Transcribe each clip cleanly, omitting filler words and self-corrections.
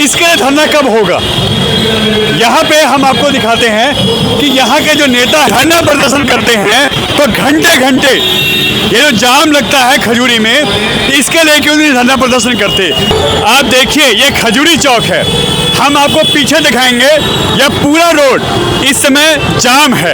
इसके लिए धरना कब होगा? यहाँ पे हम आपको दिखाते हैं कि यहाँ के जो नेता धरना प्रदर्शन करते हैं तो घंटे घंटे ये जो जाम लगता है खजूरी में, इसके लिए क्यों नहीं धरना प्रदर्शन करते? आप देखिए ये खजूरी चौक है, हम आपको पीछे दिखाएंगे, यह पूरा रोड इस समय जाम है।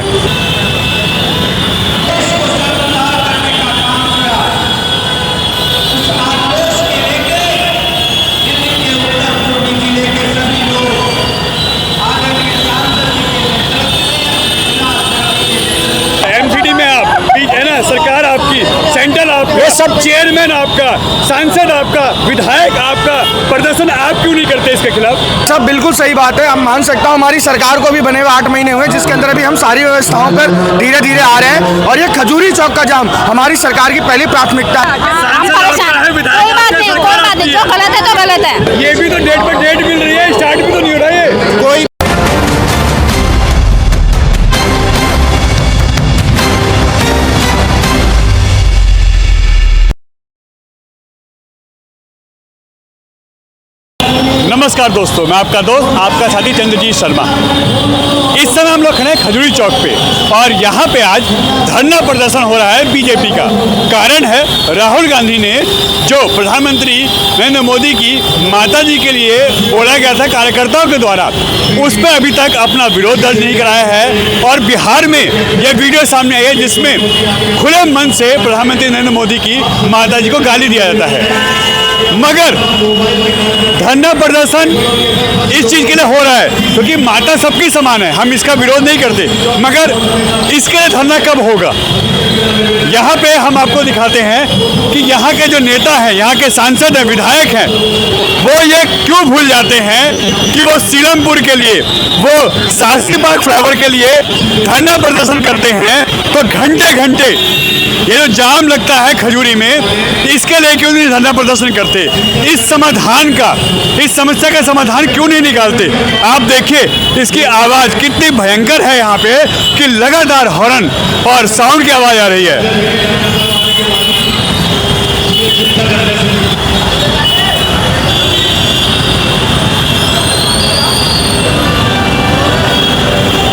सरकार आपकी, सेंट्रल आपका, ये सब चेयरमैन आपका, सांसद आपका, विधायक आपका, प्रदर्शन आप क्यों नहीं करते इसके खिलाफ? सब बिल्कुल सही बात है, हम मान सकता हूँ। हमारी सरकार को भी बने हुए 8 महीने हुए, जिसके अंदर अभी हम सारी व्यवस्थाओं पर धीरे धीरे आ रहे हैं और ये खजूरी चौक का जाम हमारी सरकार की पहली प्राथमिकता है। जो गलत है तो गलत है। ये भी तो डेट पर डेट मिल रही है, स्टार्ट भी तो नहीं हो रहा है कोई। नमस्कार दोस्तों, मैं आपका दोस्त, आपका साथी चंद्रजीत शर्मा। इस समय हम लोग खड़े हैं खजूरी चौक पे और यहाँ पे आज धरना प्रदर्शन हो रहा है बीजेपी का। कारण है राहुल गांधी ने जो प्रधानमंत्री नरेंद्र मोदी की माताजी के लिए बोला गया था कार्यकर्ताओं के द्वारा, उस पर अभी तक अपना विरोध दर्ज नहीं कराया है। और बिहार में यह वीडियो सामने आई है जिसमें खुले मन से प्रधानमंत्री नरेंद्र मोदी की माताजी को गाली दिया जाता है। मगर धरना प्रदर्शन इस चीज़ के लिए हो रहा है क्योंकि माता सबकी समान है, हम इसका विरोध नहीं करते। मगर इसके लिए धरना कब होगा? यहाँ पे हम आपको दिखाते हैं कि यहाँ के जो नेता हैं, यहाँ के सांसद हैं, विधायक हैं, वो ये क्यों भूल जाते हैं कि वो सीलमपुर के लिए, वो शास्त्री बाग फ्लाईओवर के लिए धरना प्रदर्शन करते हैं तो घंटे घंटे ये जो जाम लगता है खजूरी में, इसके लिए क्यों नहीं धरना प्रदर्शन करते? इस समाधान का, इस समस्या का समाधान क्यों नहीं निकालते? आप देखिए इसकी आवाज़ कितनी भयंकर है यहाँ पे कि लगातार हॉर्न और साउंड की आवाज़ आ रही है।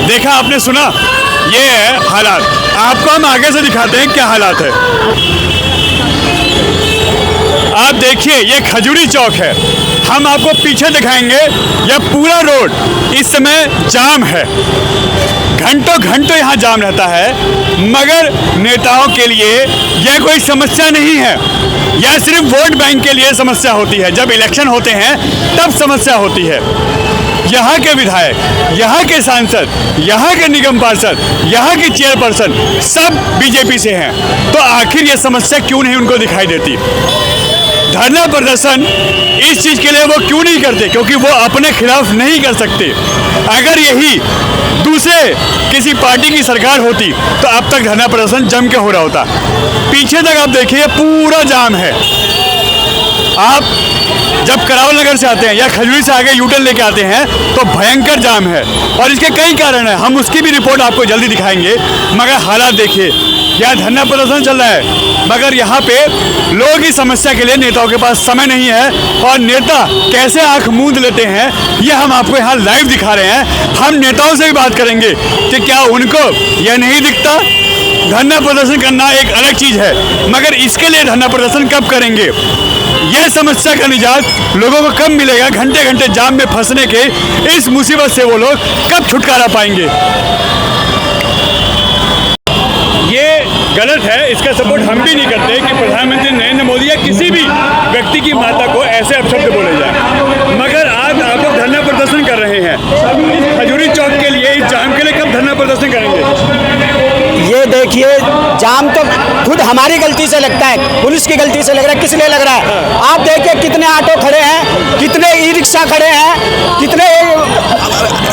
देखा आपने, सुना, ये है हालात। आपको हम आगे से दिखाते हैं क्या हालात है। आप देखिए ये खजूरी चौक है, हम आपको पीछे दिखाएंगे, यह पूरा रोड इस समय जाम है। घंटों घंटों यहाँ जाम रहता है। मगर नेताओं के लिए यह कोई समस्या नहीं है, यह सिर्फ वोट बैंक के लिए समस्या होती है। जब इलेक्शन होते हैं तब समस्या होती है। यहाँ के विधायक, यहाँ के सांसद, यहाँ के निगम पार्षद, यहाँ की चेयरपर्सन सब बीजेपी से हैं, तो आखिर ये समस्या क्यों नहीं उनको दिखाई देती? धरना प्रदर्शन इस चीज़ के लिए वो क्यों नहीं करते? क्योंकि वो अपने खिलाफ नहीं कर सकते। अगर यही दूसरे किसी पार्टी की सरकार होती तो अब तक धरना प्रदर्शन जम के हो रहा होता। पीछे तक आप देखिए पूरा जाम है। आप जब करावल नगर से आते हैं या खजूरी से आगे यूटर्न लेके आते हैं तो भयंकर जाम है और इसके कई कारण हैं, हम उसकी भी रिपोर्ट आपको जल्दी दिखाएंगे। मगर हालात देखिए, यहाँ धरना प्रदर्शन चल रहा है मगर यहाँ पे लोगों की समस्या के लिए नेताओं के पास समय नहीं है और नेता कैसे आंख मूंद लेते हैं ये हम आपको यहाँ लाइव दिखा रहे हैं। हम नेताओं से भी बात करेंगे कि क्या उनको यह नहीं दिखता? धरना प्रदर्शन करना एक अलग चीज़ है, मगर इसके लिए धरना प्रदर्शन कब करेंगे? यह समस्या का निजात लोगों को कब मिलेगा? घंटे घंटे जाम में फंसने के इस मुसीबत से वो लोग कब छुटकारा पाएंगे? ये गलत है, इसका सपोर्ट हम भी नहीं करते कि प्रधानमंत्री नरेंद्र मोदी या किसी भी व्यक्ति की माता को ऐसे अपशब्द बोले जाए। मगर आज आप लोग धरना प्रदर्शन कर रहे हैं, इस खजूरी चौक के लिए, इस जाम के लिए कब धरना प्रदर्शन करेंगे? ये देखिए जाम तो खुद हमारी गलती से लगता है, पुलिस की गलती से लग रहा है। किस लिए लग रहा है? आप देखिए कितने ऑटो खड़े हैं, कितने ई रिक्शा खड़े हैं, कितने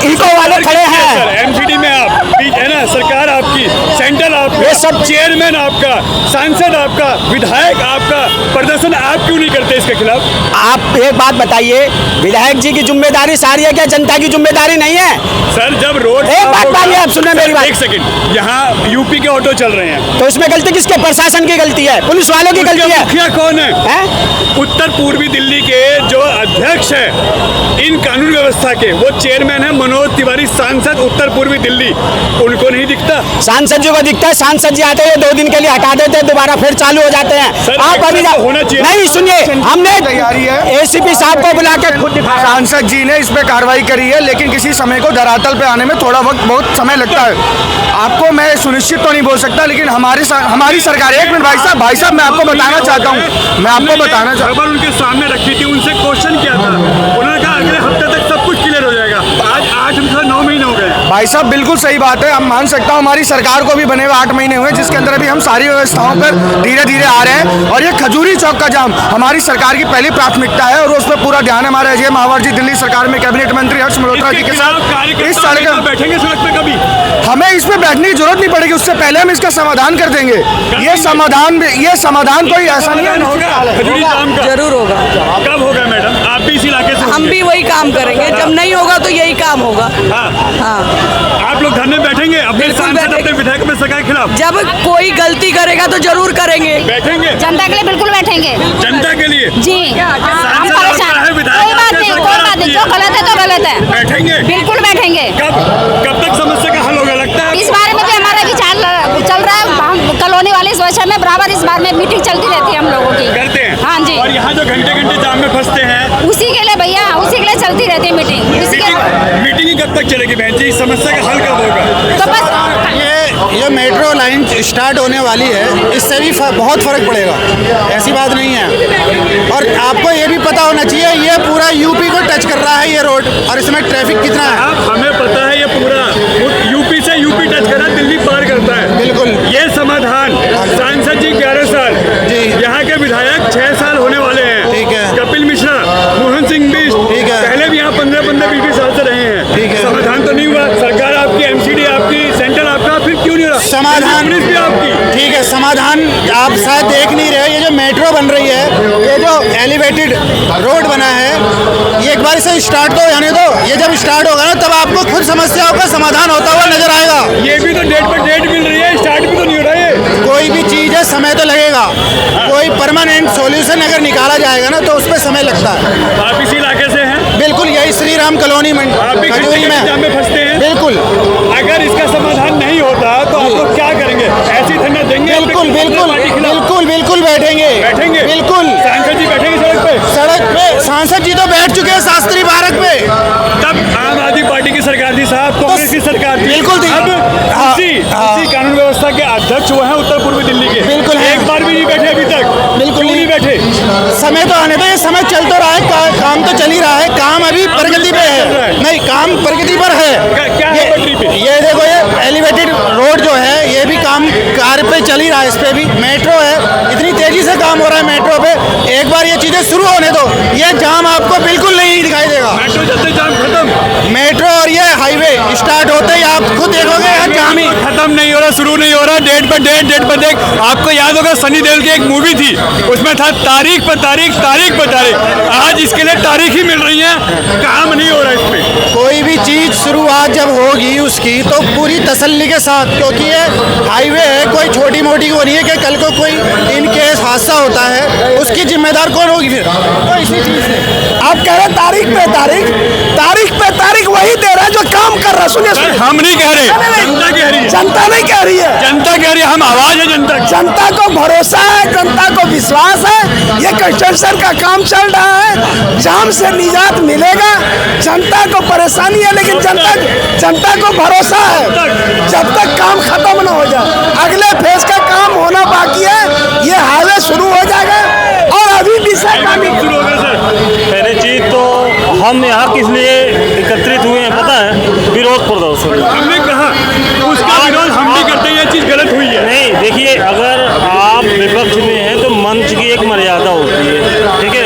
इको वाले खड़े हैं। एमसीडी में आप है ना, सरकार आपकी, सेंट्रल आपका, ये सब चेयरमैन आपका, सांसद आपका, विधायक आपका, प्रदर्शन आप क्यों नहीं करते इसके खिलाफ? आप एक बात बताइए, विधायक जी की जिम्मेदारी सारी है क्या? जनता की जिम्मेदारी नहीं है? सर जब रोड एक बात मानिए, आप सुनिए मेरी बात। एक सेकंड, यहाँ यूपी के ऑटो चल रहे हैं, तो इसमें गलती किसके? प्रशासन की गलती है, पुलिस वालों की गलती है? मुखिया कौन है? हैं? उत्तर पूर्वी दिल्ली के जो अध्यक्ष है इन कानून व्यवस्था के, वो चेयरमैन है मनोज तिवारी, सांसद उत्तर पूर्वी दिल्ली। उनको नहीं दिखता? सांसद जी को दिखता है, सांसद जी आते हैं 2 दिन के लिए हटा देते हैं, दोबारा फिर चालू हो जाते हैं। सर, आप अभी तो होना चाहिए। नहीं, सुनिए, हमने तैयारी है। एसीपी साहब को बुला के खुद दिखाया। सांसद जी ने इस पे कार्रवाई करी है, लेकिन किसी समय को धरातल पे आने में थोड़ा वक्त बहुत समय लगता है। आपको मैं सुनिश्चित तो नहीं बोल सकता, लेकिन हमारी सरकार, एक मिनट भाई साहब मैं आपको बताना चाहता हूँ, मैं आपको बताना चाहता हूँ। खबर उनके सामने रखी थी, उनसे क्वेश्चन किया था, उन्होंने कहा अगले हफ्ते तक सब कुछ क्लियर हो जाएगा। आज 9 महीने हो गए। भाई साहब बिल्कुल सही बात है, हम मान सकता हूँ, हमारी सरकार को भी बने हुए 8 महीने हुए, जिसके अंदर अभी हम सारी व्यवस्थाओं पर धीरे धीरे आ रहे हैं। और ये खजूरी चौक का जाम हमारी सरकार की पहली प्राथमिकता है, और उस पर पूरा ध्यान है। हमारे अजय महावर जी दिल्ली सरकार में कैबिनेट मंत्री हर्ष मल्होत्रा जी के साथ इस सड़क बैठेंगे सड़क पे कभी? हमें इसमें बैठने की जरूरत नहीं पड़ेगी, उससे पहले हम इसका समाधान कर देंगे। ये समाधान कोई ऐसा नहीं है। खजूरी जाम का जरूर होगा। कब होगा मैडम? आप भी इस इलाके से हम होंगे। भी वही काम करेंगे, जब नहीं होगा तो यही काम होगा। हाँ। हाँ, आप लोग धरने बैठेंगे अपने बिल्कुल सांसद, बैठेंगे। अपने विधायक में सरकार के खिलाफ जब कोई गलती करेगा तो जरूर करेंगे। बैठेंगे? जनता के लिए बिल्कुल बैठेंगे जनता के लिए जी। हम सांसद परेशान, आपका है, विधायक कोई बात आपका, नहीं, सरकार कोई बात नहीं, जो आपकी है। गलत है तो गलत है, बैठेंगे? बिल्कुल बैठेंगे। कब तक समस्या का हल होगा लगता है? इस बारे में भी हमारा विचार चल रहा है। हम कॉलोनी वाली सोचा में बराबर इस बार में मीटिंग चलती रहती है हम लोगों की। करते हैं? हाँ जी। और यहाँ जो घंटे घंटे जाम में फंसते हैं, उसी के लिए भैया, उसी के लिए चलती रहती है मीटिंग। इसी के मीटिंग ही कब तक चलेगी बहन जी? इस समस्या का हल कब होगा? तो बस ये मेट्रो लाइन स्टार्ट होने वाली है, इससे भी बहुत फर्क पड़ेगा, ऐसी बात नहीं है। और आपको ये भी पता होना चाहिए, ये पूरा यूपी को टच कर रहा है ये रोड, और इसमें ट्रैफिक कितना है। अब हमें पता है ये पूरा यूपी से यूपी टच कर रहा है, दिल्ली पार करता है। बिल्कुल। ये समाधान सांसद जी 11 साल जी। यहाँ के विधायक 6 साल होने वाले हैं। ठीक है। कपिल मिश्रा, मोहन सिंह बिष्ट, ठीक है। पहले भी यहाँ 15-20 साल से रहे हैं। ठीक है। समाधान तो नहीं हुआ। सरकार आपकी, MCD आपकी, सेंटर आपका, फिर क्यों नहीं हो रहा? समाधान पुलिस भी आपकी। ठीक है, समाधान आप शायद देख नहीं रहे। ये जो मेट्रो बन रही है, ये जो एलिवेटेड रोड बना है, ये एक बार से स्टार्ट तो यानी दो। ये जब स्टार्ट होगा ना, तब आपको खुद समस्याओं का समाधान होता हुआ नजर आएगा। ये भी तो डेट पर डेट मिल रही है, स्टार्ट भी तो नहीं हो रहा है। कोई भी चीज़ है, समय तो लगेगा। कोई परमानेंट सॉल्यूशन अगर निकाला जाएगा ना, तो उसमें समय लगता है। आप इसी इलाके से हैं? बिल्कुल, यही श्री राम कॉलोनी में आप भी खजूरी जाम में फंसते हैं? बिल्कुल अगर इसका समाधान नहीं होता तो आप लोग क्या करेंगे? ऐसी धरना देंगे? बिल्कुल बिल्कुल बिल्कुल बिल्कुल बैठेंगे। बैठेंगे? बिल्कुल। सांसद जी बैठेंगे सड़क पे? सांसद जी तो बैठ चुके हैं शास्त्री पार्क पे। तब आम आदमी पार्टी की सरकार थी साहब, कांग्रेस की सरकार थी। बिल्कुल थी। अब हाँ, उसी कानून व्यवस्था के अध्यक्ष वो हैं उत्तर पूर्वी दिल्ली के। बिल्कुल है। एक बार भी नहीं बैठे अभी तक। बिल्कुल क्यों नहीं बैठे? समय तो आने दो, ये समय चल तो रहा है, काम तो चल ही रहा है। काम अभी प्रगति पे है। नहीं, काम प्रगति पर है। क्या है पटरी पे? ये देखो, ये एलिवेटेड रोड जो है, ये भी काम कार्य पे चल ही रहा है। इस पे भी मेट्रो है, इतनी तेजी से काम हो रहा है मेट्रो पे। एक बार ये चीजें शुरू होने दो, ये जाम आपको बिल्कुल नहीं दिखाई देगा। मेट्रो चलते जाम खत्म। मेट्रो और ये हाईवे स्टार्ट होते ही आप खुद देखोगे यहाँ जाम ही खत्म नहीं हो रहा, शुरू नहीं हो रहा, डेट पर डेट। आपको याद होगा सनी देओल की एक मूवी थी, उसमें था तारीख पर तारीख, तारीख पर तारीख। आज इसके लिए तारीख ही मिल रही है, काम नहीं हो रहा इस पे। कोई भी चीज शुरुआत जब होगी उसकी, तो पूरी तसल्ली के साथ, क्योंकि ये हाईवे है, कोई छोटी मोटी वो नहीं है कि कल को कोई इन केस हादसा होता है, उसकी जिम्मेदार कौन होगी फिर? तो इसी चीज से आप कह रहे तारीख पे तारीख वही दे रहा है जो काम कर रहा है। सुनिए, सर, हम नहीं कह रहे, जनता कह रही है। जनता नहीं कह रही है, जनता कह रही है, हम आवाज है जनता की। जनता को भरोसा है, जनता को विश्वास है। ये कंस्ट्रक्शन का काम चल रहा है, जाम से निजात मिलेगा। जनता को परेशानी है, लेकिन जनता को भरोसा है, जब तक काम खत्म ना हो जाए। अगले फेज का काम होना बाकी है, ये हाईवे शुरू हो जाएगा। और अभी भी शुरू होगा सर। पहले चीज तो हम यहाँ किस लिए एकत्रित हुए हैं पता है? विरोध प्रदर्शन। हमने कहा उसका विरोध हम भी करते हैं, ये चीज गलत हुई है। नहीं, देखिए, अगर आप विपक्ष में हैं तो मंच की एक मर्यादा होती है, ठीक है?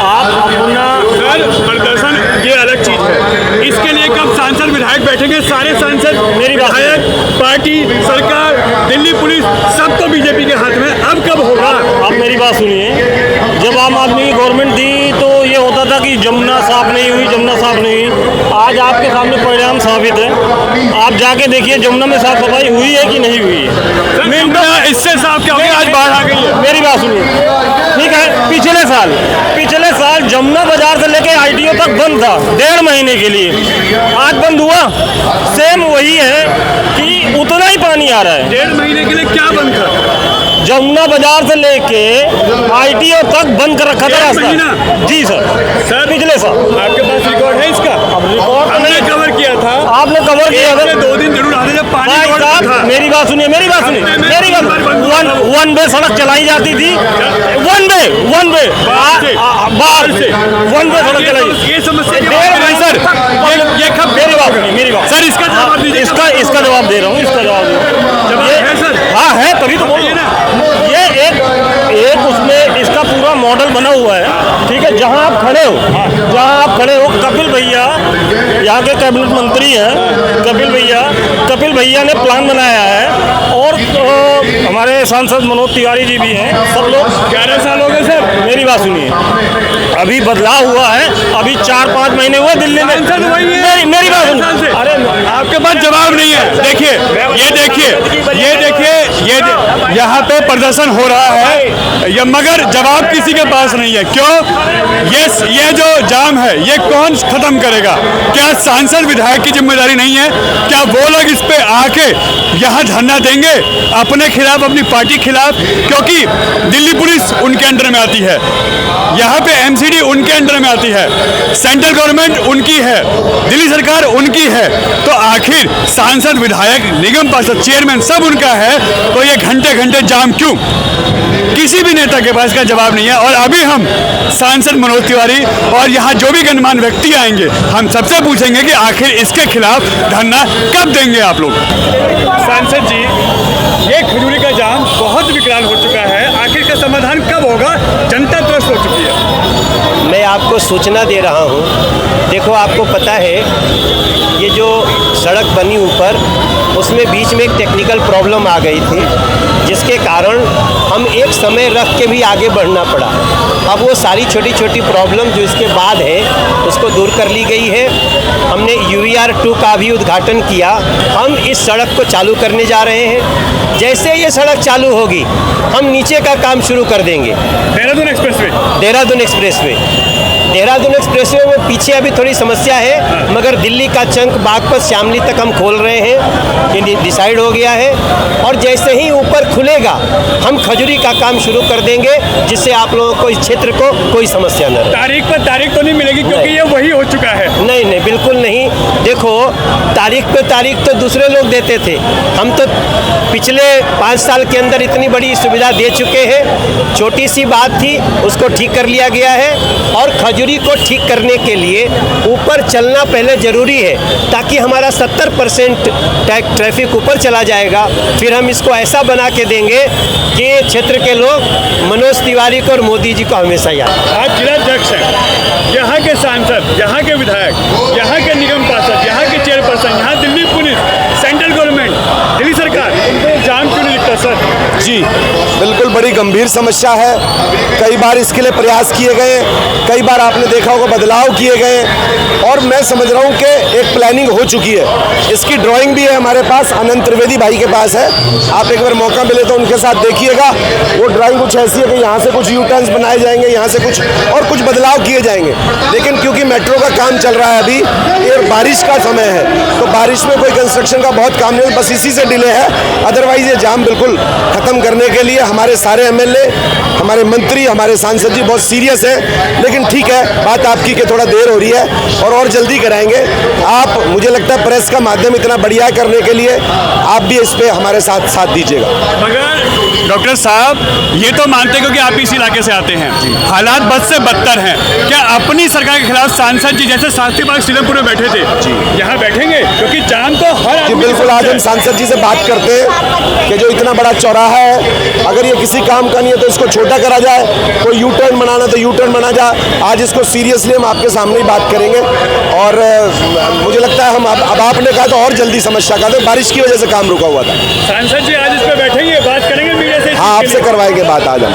आप अपना सर, प्रदर्शन ये अलग चीज है। इसके लिए कब सांसद विधायक बैठेंगे, ये सारे सांसद, मेरी बात विधायक, पार्टी, सरकार, दिल्ली पुलिस, सब तो बीजेपी के हाथ में। अब कब होगा? आप मेरी बात सुनिए, जब आम आदमी की गवर्नमेंट थी तो ये होता था कि जमुना साफ नहीं हुई, जमुना साफ नहीं हुई। आज आपके सामने परिणाम साबित है। आप जाके देखिए जमुना में साफ सफाई हुई है कि नहीं हुई है। इससे साफ क्या हो गया? आज बाढ़ आ गई है। मेरी बात सुनिए, ठीक है, पिछले साल जमुना बाजार से लेके ITO तक बंद था 1.5 महीने के लिए। आज बंद हुआ, सेम वही है कि उतना ही पानी आ रहा है। 1.5 महीने के लिए क्या बंद था? जमुना बाजार से लेके ITO तक बंद कर रखा था 1.5 रास्ता। महीना? जी सर, पिछले साल। आपके पास रिकॉर्ड है इसका? अब रिकॉर्ड हमने कवर किया था। आपने कवर किया था। 2 दिन जरूर आते जब पानी भाई रोड पे साहब, था। मेरी बात सुनिए, वन वे सड़क चलाई जाती थी, वन वे बाहर से वन वे सड़क चलाई। ये समस्या के 1.5 महीने सर, ये कब? मेरी बात सर, इसका जवाब दीजिए। इसका जवाब दे रहा हूँ, जवाब है सर? हाँ है, तभी तो बोलिए ना। ये एक उसमें इसका पूरा मॉडल बना हुआ है, ठीक है। जहाँ आप खड़े हो, कपिल भैया यहाँ के कैबिनेट मंत्री हैं, कपिल भैया ने प्लान बनाया है। और हमारे सांसद मनोज तिवारी जी भी हैं, सब लोग। 11 साल हो गए सर। मेरी बात सुनिए, अभी बदलाव हुआ है, अभी 4-5 महीने हुए दिल्ली में। मेरी बात सुनिए, अरे आपके पास जवाब नहीं है। देखिए, यहाँ पे प्रदर्शन हो रहा है, मगर जवाब किसी के पास नहीं है। क्यों? ये जो जाम है, ये कौन खत्म करेगा? क्या सांसद विधायक की जिम्मेदारी नहीं है? क्या वो लोग इस पे आके यहाँ धरना देंगे अपने खिलाफ, अपनी पार्टी खिलाफ? क्योंकि दिल्ली पुलिस उनके अंडर में आती है, यहाँ पे MCD उनके अंडर में आती है, सेंट्रल गवर्नमेंट उनकी है, दिल्ली सरकार उनकी है। तो आखिर सांसद, विधायक, निगम पार्षद, चेयरमैन सब उनका है, तो ये घंटे घंटे जाम क्यों? किसी भी नेता के पास इसका जवाब नहीं है। और अभी हम सांसद मनोज तिवारी और यहाँ जो भी गणमान्य व्यक्ति आएंगे, हम सबसे पूछेंगे कि आखिर इसके खिलाफ धरना कब देंगे आप लोग? सांसद जी, ये खजूरी का जाम बहुत विकराल हो चुका है, आखिर का समाधान कब होगा? जनता त्रस्त हो चुकी है। मैं आपको सूचना दे रहा हूँ। देखो, आपको पता है ये जो सड़क बनी ऊपर, उसमें बीच में एक टेक्निकल प्रॉब्लम आ गई थी, जिसके कारण हम एक समय रख के भी आगे बढ़ना पड़ा। अब वो सारी छोटी छोटी प्रॉब्लम जो इसके बाद है, उसको दूर कर ली गई है। हमने UER 2 का भी उद्घाटन किया। हम इस सड़क को चालू करने जा रहे हैं। जैसे ये सड़क चालू होगी, हम नीचे का काम शुरू कर देंगे। देहरादून एक्सप्रेसवे में पीछे अभी थोड़ी समस्या है, मगर दिल्ली का चंक बागपत शामली तक हम खोल रहे हैं, ये डिसाइड हो गया है। और जैसे ही ऊपर खुलेगा, हम खजूरी का काम शुरू कर देंगे, जिससे आप लोगों को, इस क्षेत्र को कोई समस्या न रहे। तारीख पर तारीख तो नहीं मिलेगी, क्योंकि ये वही हो चुका है। नहीं, बिल्कुल नहीं। देखो, तारीख पे तारीख तो दूसरे लोग देते थे, हम तो पिछले 5 साल के अंदर इतनी बड़ी सुविधा दे चुके हैं। छोटी सी बात थी, उसको ठीक कर लिया गया है। और खजूरी को ठीक करने के लिए ऊपर चलना पहले ज़रूरी है, ताकि हमारा 70% ट्रैफिक ऊपर चला जाएगा। फिर हम इसको ऐसा बना के देंगे कि क्षेत्र के लोग मनोज तिवारी को और मोदी जी को हमेशा याद। आज जिलाध्यक्ष हैं, यहाँ के सांसद, यहाँ के विधायक, यहाँ के निगम पार्षद, यहाँ के चेयरपर्सन, यहाँ Delhi police, central government, Delhi सरकार, जाम क्यों नहीं दिखता सर? जी, बिल्कुल बड़ी गंभीर समस्या है। कई बार इसके लिए प्रयास किए गए, कई बार आपने देखा होगा बदलाव किए गए, और मैं समझ रहा हूँ कि एक प्लानिंग हो चुकी है। इसकी ड्राइंग भी है हमारे पास, अनंत त्रिवेदी भाई के पास है। आप एक बार मौका मिले तो उनके साथ देखिएगा। वो ड्राइंग कुछ ऐसी है कि यहाँ से कुछ U-टर्न्स बनाए जाएंगे, यहाँ से कुछ बदलाव किए जाएंगे। लेकिन क्योंकि मेट्रो का काम चल रहा है अभी, ये बारिश का समय है, तो बारिश में कोई कंस्ट्रक्शन का बहुत काम नहीं, बस इसी से डिले है। अदरवाइज ये जाम बिल्कुल खत्म करने के लिए हमारे सारे MLA, हमारे मंत्री, हमारे सांसद जी बहुत सीरियस हैं। लेकिन ठीक है, बात आपकी कि थोड़ा देर हो रही है और जल्दी कराएंगे। आप, मुझे लगता है प्रेस का माध्यम इतना बढ़िया करने के लिए आप भी इस पे हमारे साथ दीजिएगा। मगर डॉक्टर साहब, ये तो मानते हो कि आप इस इलाके से आते हैं, हालात बद से बदतर हैं। क्या अपनी सरकार के खिलाफ सांसद जी जैसे शास्त्री बाग सीलमपुर में बैठे थे, यहाँ बैठेंगे? क्योंकि जाम तो हर जी आदमी बिल्कुल। आज हम सांसद जी से बात करते हैं कि जो इतना बड़ा चौराहा है, अगर ये किसी काम का नहीं है तो इसको छोटा करा जाए, कोई यू टर्न बनाना तो यू टर्न बना जाए। आज इसको सीरियसली हम आपके सामने ही बात करेंगे और मुझे लगता है हम अब आपने कहा तो और जल्दी समस्या का, तो बारिश की वजह से काम रुका हुआ था। सांसद जी आज इस पे बैठेंगे, बात करेंगे मीडिया से? हाँ, आपसे करवाएंगे बात आज हम।